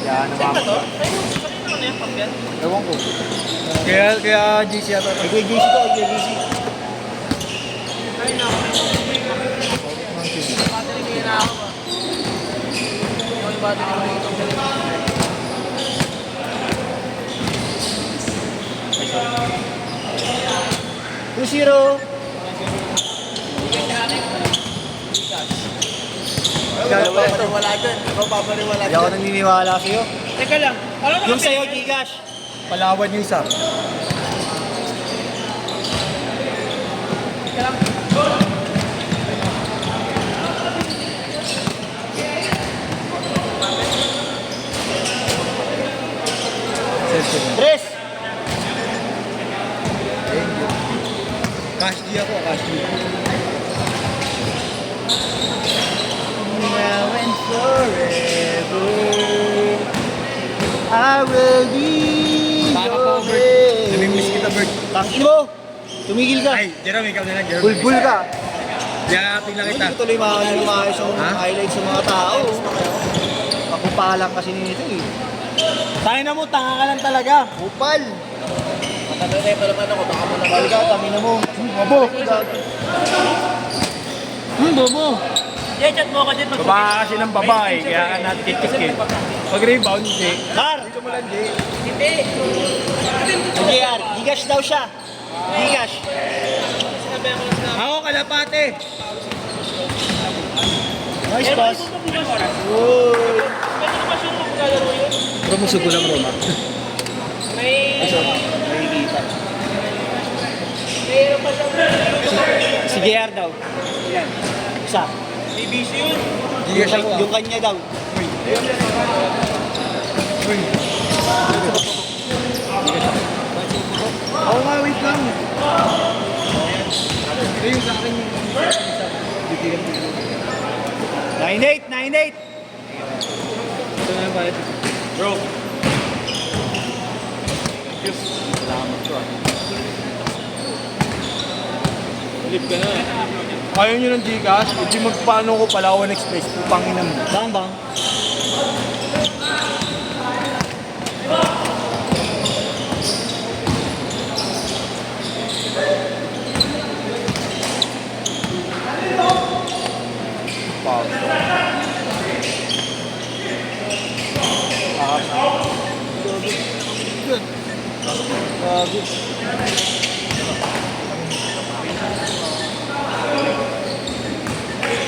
Yan, Saan ba to? naman. Kanina na yung pambiyan? Ewan ko. Kaya GC ata. Kaya GC to, kaya GC. Ay, naku. Battery kaya na ako ba? Yung battery ko itong television. 2-0. Wala dyan. Ikaw papariwala Hindi ako naniniwala sa'yo. Teka lang. Yung sa'yo, Gcash. Palawan yung isa. Teka lang. Tres! Cash D ako, cash D. Now and forever I will be your friend. Namimiss kita, Bert. Tangin mo! Tumigil ka! Ay, Jerome, ikaw na lang, Jerome. Bulbul ka! Yakapin lang kita. Hindi ko tuloy maayos yung Ha? highlights sa mga tao. Pakupalang kasi nito eh. Tayo na mo, tanga ka lang talaga. Kupal! Matataray pa naman ako. Baka mo na Kupal ka, tangin na mo. Bobo! Bobo! Yeah, chat mo ako dyan. Baba kasi ng babae, kaya ka natikik eh. Pag rebound, hindi. Car! Hindi. JR, Gcash daw siya. Gcash. Sinabi ako lang sinabi. Ako, kalapate. Nice pass. Pwede naman siya kung maglalaro yun. Promusog ko lang, Roma. May... Nakikita. Mayroon pa siya. Si JR daw. Isa. BBC yun. Yung kanya daw. Ako nga, wait lang. Yung sa akin yung... 9-8, 9-8. Ito na ba? Bro. Salamat ko ah. Flip ka na. Kaya nyo ng Gcash, hindi magpaano ko Palawan Express, pupangin mo. Bang bang.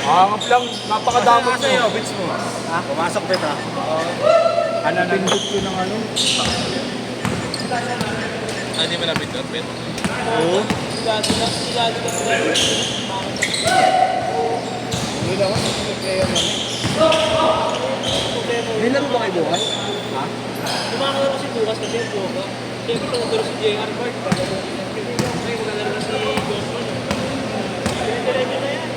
Angap lang, napakadamot Sa'yo, mo. bits mo. Ha? Pumasok bet ha. Ano na? Pindot ko ng ano. Hindi mo napindot, Ben? Oo. Sigado na. Hindi lang ako. May laro ba kayo bukas? Ha? Kumakalaro si Lucas kasi yung buka. Siyempre, tumuturo si J.R. Bart. May maglalaro na si Joshua. Diretso na yan.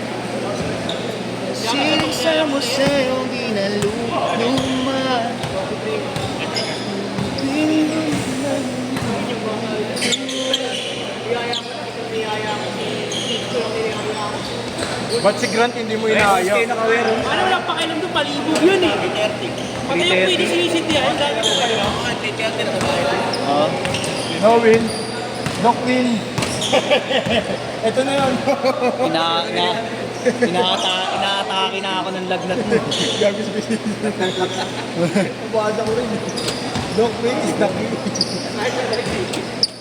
Sisa mo sa'yo ginaluma. Ba't si Grant hindi mo inaya? Ano lang pakialam doon, palibog yun eh. Pati yung pwede sinisindihan, dami ko kayo. Oo. No win. Knock win. Ito na yun. Inaatake na ako ng lagnat mo. Gabi sa bisis. Nabasa ko rin. Knock win is knock win.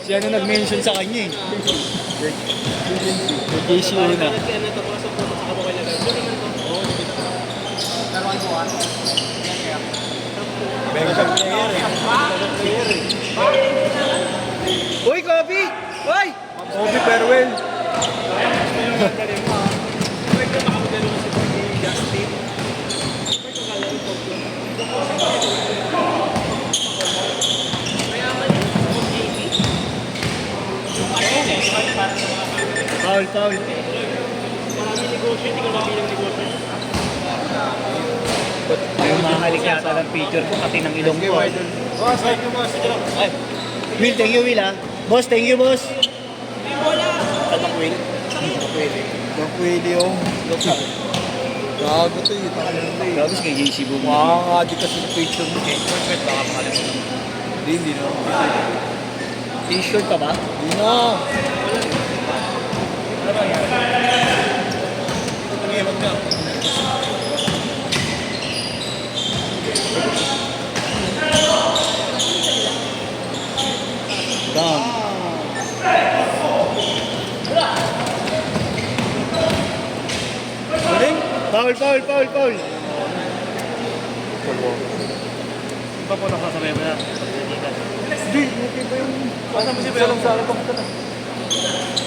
Siya na nag-mention sa kanya eh. JC una. Ano ito, mga support sa kabukay na gano'n. Doon naman to. Pero ay buwan. Uy, Kobe! Uy! Obi farewell. Pwede makamagalo si Justin. Mayaman yun. JP. Yung ano yun eh. Para sa mga Foul, foul. maraming negosyo, hindi ko mabilang negosyo. Yung mahalik yata ng picture ko, pati ng ilong ko. Boss, thank you boss. Ay, Will, thank you, Will, ah. Boss, thank you, boss. Wala. Tatak, Will. Tatak, Will yung... Gago to eh. Grabe si kay JC Boom. Makakadi kasi sa picture mo. Wait, baka makalimutan. Hindi na. T-shirt ka ba? Hindi na. Sige, wag na. Down. Galing. Foul, foul, foul, foul. Iba po nakasabay mo na. Hindi, okay ba yung... Basta mo siya Isa lang sa akin.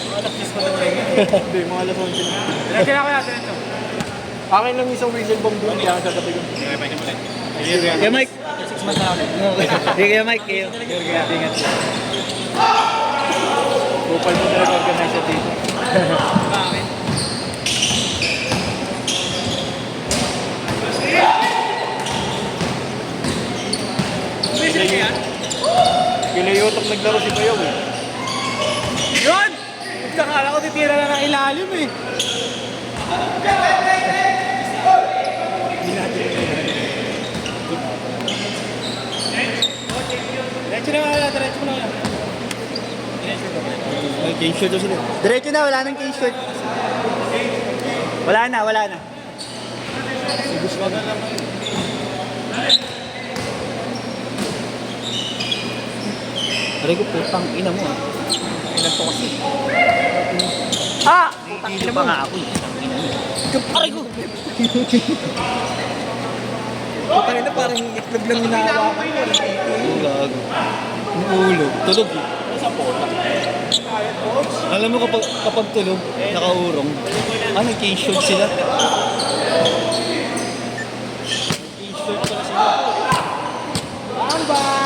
Anak, kiss mo na tayo. Hindi, mga alas 11 na. Diretso na ako na, diretso. Akin lang isang whistle bomb doon, kaya sa tabi ko. Okay, bye naman. Kaya Mike. 6 months na ako. Kaya Mike, kayo. Ingat. Kupal mo talaga organize sa dito. Bakit? Umisil ka yan? Kilayotok naglaro si Bayaw eh. Yun! Nakala ko titira na ng ilalim eh. Diretso na wala, diretso na wala. May game shirt daw sila. Diretso na, wala nang game shirt. Wala na, wala na. Aray ko, putang ina mo. Ilan to kasi? Ah! Putang ina pa nga ako eh. Aray ko! Putang ina, parang itlog lang hinahawakan ko. Gago. Yung ulo. Tulog eh. Alam mo kapag tulog, nakaurong. Ano, case shirt sila? Case shirt pala sila.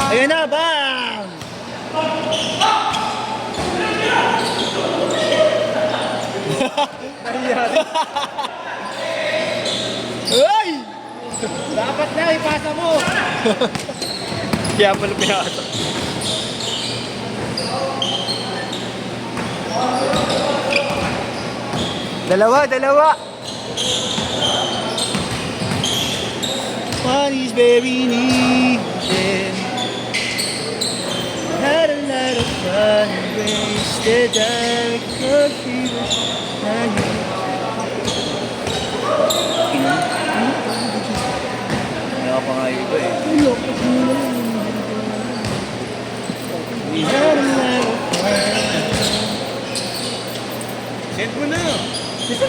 Ayun na, bang! Ay! Dapat na, ipasa mo! Kaya pala pinakata. Dalawa! Money's very needed. Had a lot of fun, wasted time, cause she was hanging. Kaya pa nga iba eh. We had a lot of fun. Send mo na.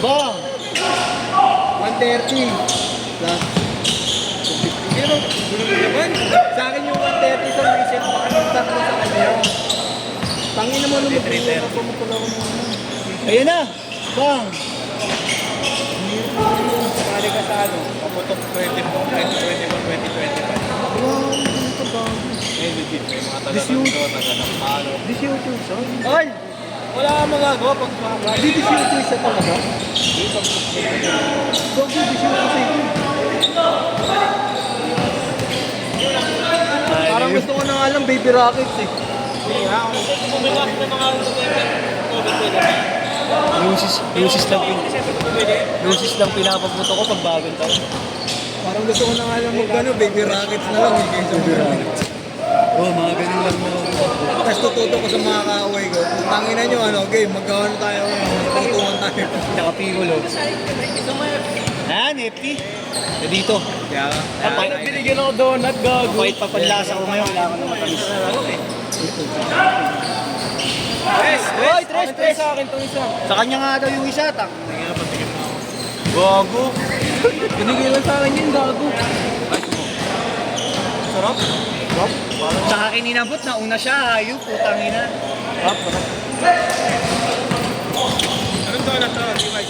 Bang! 130. Plus. Pero, gulo mo naman. Sa akin yung 130 sa reset. Baka yung tatlo sa kanya. Tangin naman naman. Ayun na! Bang! Sakali ka sa ano. Paputok 2021, 2025. Eh, legit. May mga taga-nando, taga-nampalo. Disyoto, son. Ay! Wala kang magagawa pag makakali. Hindi disyoto isa talaga. Gogo, disyoto sa ito. Parang gusto ko na nga lang baby rockets eh. Bumigas na mga Lucis lang pinapaputo ko pag bagong taon. Parang gusto ko na nga lang mag baby rockets na lang. Baby rockets. Oh, mga ganun lang mo. Tapos tututo ko sa mga kaaway ko. Tanginan nyo ano, game, magkaano tayo. Magtutuan tayo. Nakapigulo. FT. Eh, dito. Kaya Binigyan ako donut, gago. Kahit pa panlasa ko ngayon, wala ko na matamis. Hoy, tres. sa akin itong isa. Sa kanya nga daw yung isa, tang. Gago. Binigay lang sa akin yun, gago. Sarap. Sarap. Sa akin inabot na una siya, ayun, putang ina. Sarap. Anong donut to, Levi?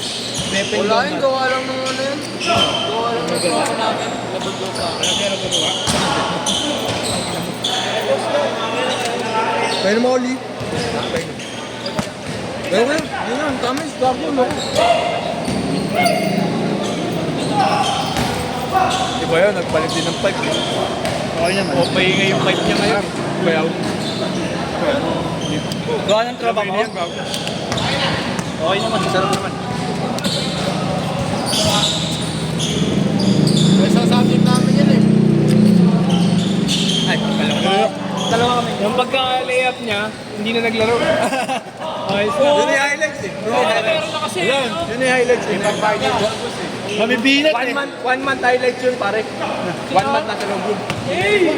Wala yun, gawa lang ng ano yun. Gawa lang ng gawa namin. Labag daw sa akin. Ano gawa? Pwede mo, Oli. Gawin mo. Yun lang, tama yung gago, no? Diba yun, nagpalit din ng pipe. Okay naman. O, paingay yung pipe niya ngayon. Bayaw. Gawa ng trabaho. Okay naman, sarap naman. pagka-layup niya, hindi na naglaro. Ayos na. Yun yung highlights eh. Meron na kasi. Yan, yun yung highlights eh. Mamibinat eh. One month highlights yun, pare. 1 month na sa loob. Hey!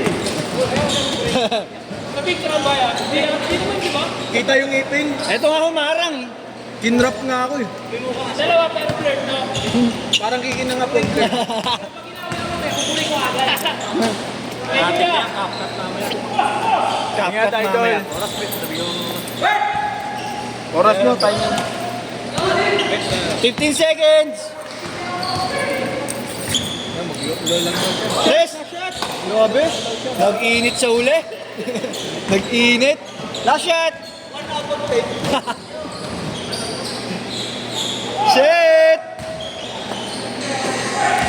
Sa picture ang bayan. Hindi naman, di ba? Kita yung ipin. Ito nga humarang. Kinrap nga ako eh. Dalawa pero flirt, no? Parang kikina nga po. Kukunin ko agad. Medyo niya. Ingat, idol. mamaya. Oras mo, time mo. 15 seconds! Tres! Grabe! Nag-init sa uli. Nag-init. Last shot! Shit!